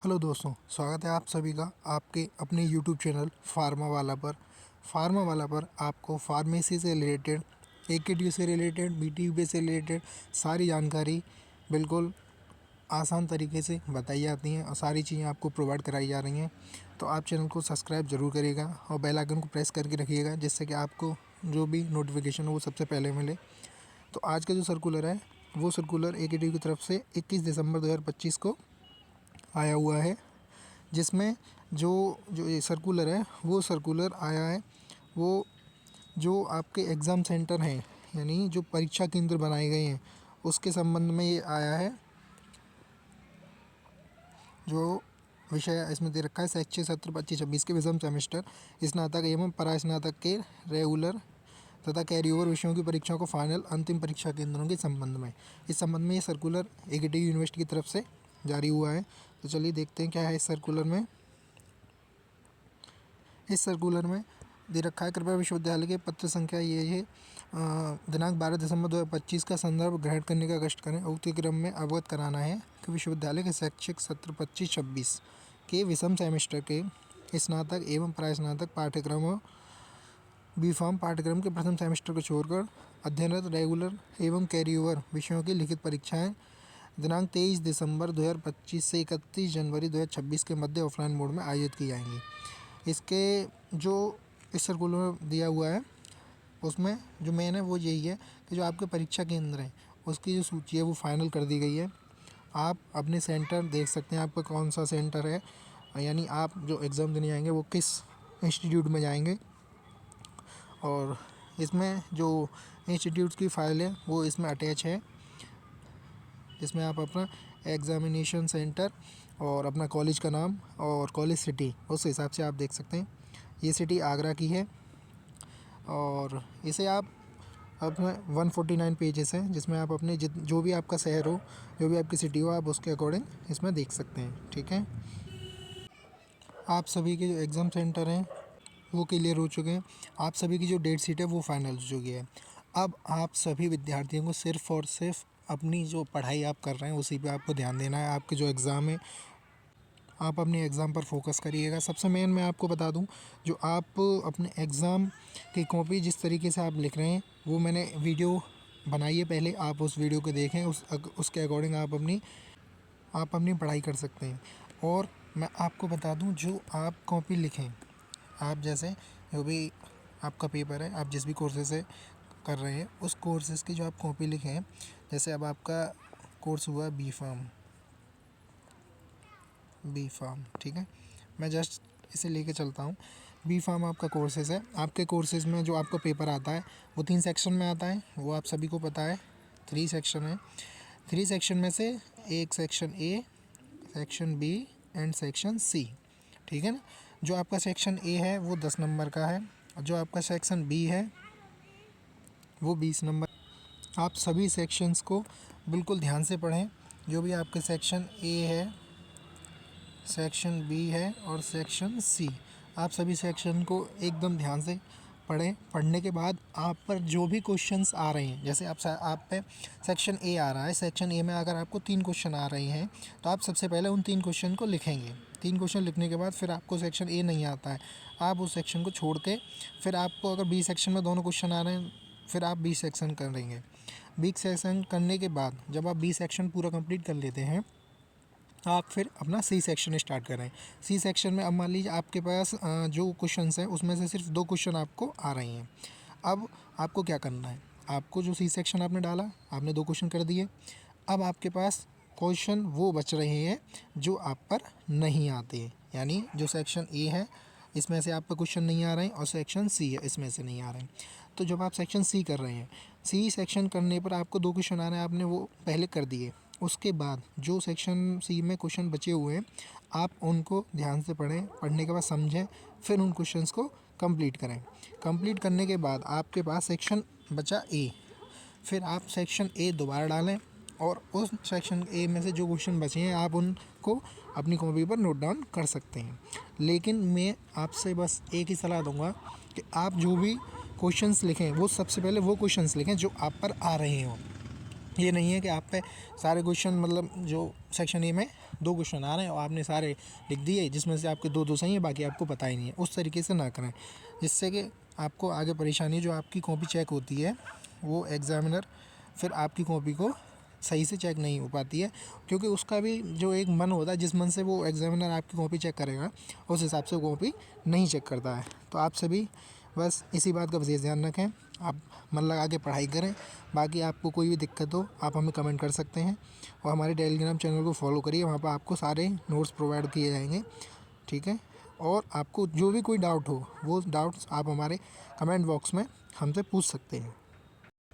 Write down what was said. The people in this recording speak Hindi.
हेलो दोस्तों, स्वागत है आप सभी का आपके अपने यूट्यूब चैनल फार्मा वाला पर। फार्मा वाला पर आपको फार्मेसी से रिलेटेड, एकेटी से रिलेटेड, बीटीयू से रिलेटेड सारी जानकारी बिल्कुल आसान तरीके से बताई जाती हैं और सारी चीज़ें आपको प्रोवाइड कराई जा रही हैं। तो आप चैनल को सब्सक्राइब ज़रूर करिएगा और बेल आइकन को प्रेस करके रखिएगा, जिससे कि आपको जो भी नोटिफिकेशन हो वो सबसे पहले मिले। तो आज का जो सर्कुलर है वो सर्कुलर एकेटी की तरफ से 21 दिसंबर 2025 को आया हुआ है, जिसमें जो जो ये सर्कुलर है वो सर्कुलर आया है वो जो आपके एग्ज़ाम सेंटर हैं, यानी जो परीक्षा केंद्र बनाए गए हैं उसके संबंध में ये आया है। जो विषय इसमें दे रखा है शैक्षिक सत्र 25-26 के विषम सेमेस्टर स्नातक एवं परास्नातक के रेगुलर तथा कैरी ओवर विषयों की परीक्षाओं को फाइनल अंतिम परीक्षा केंद्रों के संबंध में, इस संबंध में ये सर्कुलर एकेटी यूनिवर्सिटी की तरफ से जारी हुआ है। तो चलिए देखते हैं क्या है इस सर्कुलर में। इस सर्कुलर में दे रखा है, कृपया विश्वविद्यालय के पत्र संख्या ये है दिनांक 12 दिसंबर 2025 का संदर्भ ग्रहण करने का कष्ट करें। उक्त क्रम में अवगत कराना है कि विश्वविद्यालय के शैक्षिक सत्र 25-26 के विषम सेमेस्टर के स्नातक एवं परास्नातक पाठ्यक्रमों बी.फार्म पाठ्यक्रम के प्रथम सेमेस्टर को छोड़कर अध्ययनरत रेगुलर एवं कैरी ओवर विषयों की लिखित परीक्षाएं दिनांक 23 दिसंबर 2025 से 31 जनवरी 2026 के मध्य ऑफलाइन मोड में आयोजित की जाएंगी। इसके जो इस सर्कुलर में दिया हुआ है उसमें जो मेन है वो यही है कि जो आपके परीक्षा केंद्र हैं उसकी जो सूची है वो फाइनल कर दी गई है। आप अपने सेंटर देख सकते हैं, आपका कौन सा सेंटर है, यानी आप जो एग्ज़ाम देने जाएंगे वो किस इंस्टीट्यूट में जाएंगे। और इसमें जो इंस्टीट्यूट्स की फ़ाइल है वो इसमें अटैच है, जिसमें आप अपना एग्ज़ामिनेशन सेंटर और अपना कॉलेज का नाम और कॉलेज सिटी उस हिसाब से आप देख सकते हैं। ये सिटी आगरा की है और इसे आप अपने 149 पेजेस हैं, जिसमें आप अपने जो भी आपका शहर हो, जो भी आपकी सिटी हो, आप उसके अकॉर्डिंग इसमें देख सकते हैं। ठीक है, आप सभी के जो एग्ज़ाम सेंटर हैं वो क्लियर हो चुके हैं। आप सभी की जो डेट शीट है वो फाइनल हो चुकी है। अब आप सभी विद्यार्थियों को सिर्फ़ और सिर्फ अपनी जो पढ़ाई आप कर रहे हैं उसी पे आपको ध्यान देना है। आपके जो एग्ज़ाम है आप अपने एग्ज़ाम पर फोकस करिएगा। सबसे मेन मैं आपको बता दूं, जो आप अपने एग्ज़ाम की कॉपी जिस तरीके से आप लिख रहे हैं वो मैंने वीडियो बनाई है पहले, आप उस वीडियो को देखें, उसके अकॉर्डिंग आप अपनी पढ़ाई कर सकते हैं। और मैं आपको बता दूं, जो आप कॉपी लिखें, आप जैसे जो भी आपका पेपर है, आप जिस भी कोर्सेज से कर रहे हैं उस कोर्सेज़ की जो आप कॉपी लिखें, जैसे अब आपका कोर्स हुआ बी फार्म, ठीक है, मैं जस्ट इसे लेके चलता हूँ। बी फार्म आपका कोर्सेज़ है। आपके कोर्सेज़ में जो आपका पेपर आता है वो 3 सेक्शन में आता है, वो आप सभी को पता है। 3 सेक्शन है। 3 सेक्शन में से एक section A, section B and section C, ठीक है ना। जो आपका सेक्शन ए है वो 10 नंबर का है और जो आपका सेक्शन बी है वो 20 नंबर। आप सभी सेक्शंस को बिल्कुल ध्यान से पढ़ें। जो भी आपके सेक्शन ए है, सेक्शन बी है और सेक्शन सी, आप सभी सेक्शन को एकदम ध्यान से पढ़ें। पढ़ने के बाद आप पर जो भी क्वेश्चंस आ रहे हैं, जैसे आप पे सेक्शन ए आ रहा है, सेक्शन ए में अगर आपको 3 क्वेश्चन आ रहे हैं तो आप सबसे पहले उन 3 क्वेश्चन को लिखेंगे। 3 क्वेश्चन लिखने के बाद फिर आपको सेक्शन ए नहीं आता है, आप उस सेक्शन को छोड़ के फिर आपको अगर बी सेक्शन में दोनों क्वेश्चन आ रहे हैं फिर आप बी सेक्शन करेंगे। बी सेक्शन करने के बाद जब आप बी सेक्शन पूरा कंप्लीट कर लेते हैं आप फिर अपना सी सेक्शन स्टार्ट करें। सी सेक्शन में अब मान लीजिए आपके पास जो क्वेश्चंस हैं उसमें से सिर्फ 2 क्वेश्चन आपको आ रहे हैं। अब आपको क्या करना है, आपको जो सी सेक्शन आपने डाला, आपने 2 क्वेश्चन कर दिए, अब आपके पास क्वेश्चन वो बच रहे हैं जो आप पर नहीं आते हैं, यानी जो सेक्शन ए है इसमें से आपका क्वेश्चन नहीं आ रहे हैं और सेक्शन सी है इसमें से नहीं आ रहे हैं। तो जब आप सेक्शन सी कर रहे हैं, सी सेक्शन करने पर आपको 2 क्वेश्चन आ रहे हैं, आपने वो पहले कर दिए। उसके बाद जो सेक्शन सी में क्वेश्चन बचे हुए हैं आप उनको ध्यान से पढ़ें, पढ़ने के बाद समझें, फिर उन क्वेश्चंस को कंप्लीट करें। कंप्लीट करने के बाद आपके पास सेक्शन बचा ए, फिर आप सेक्शन ए दोबारा डालें और उस सेक्शन ए में से जो क्वेश्चन बचे हैं आप उनको अपनी कॉपी पर नोट डाउन कर सकते हैं। लेकिन मैं आपसे बस एक ही सलाह दूंगा कि आप जो भी क्वेश्चंस लिखें वो सबसे पहले वो क्वेश्चंस लिखें जो आप पर आ रहे हों। ये नहीं है कि आप पे सारे क्वेश्चन मतलब जो सेक्शन ए में 2 क्वेश्चन आ रहे हैं और आपने सारे लिख दिए, जिसमें से आपके 2 सही है, बाकी आपको पता ही नहीं है। उस तरीके से ना करें, जिससे कि आपको आगे परेशानी, जो आपकी कॉपी चेक होती है वो एग्ज़ामिनर फिर आपकी कॉपी को सही से चेक नहीं हो पाती है, क्योंकि उसका भी जो एक मन होता है, जिस मन से वो एग्ज़ामिनर आपकी कॉपी चेक करेगा उस हिसाब से कॉपी नहीं चेक करता है। तो आप सभी बस इसी बात का विशेष ध्यान रखें, आप मन लगा के पढ़ाई करें। बाकी आपको कोई भी दिक्कत हो आप हमें कमेंट कर सकते हैं, और हमारे टेलीग्राम चैनल को फॉलो करिए, वहाँ पर आपको सारे नोट्स प्रोवाइड किए जाएंगे, ठीक है। और आपको जो भी कोई डाउट हो वो डाउट्स आप हमारे कमेंट बॉक्स में हमसे पूछ सकते हैं।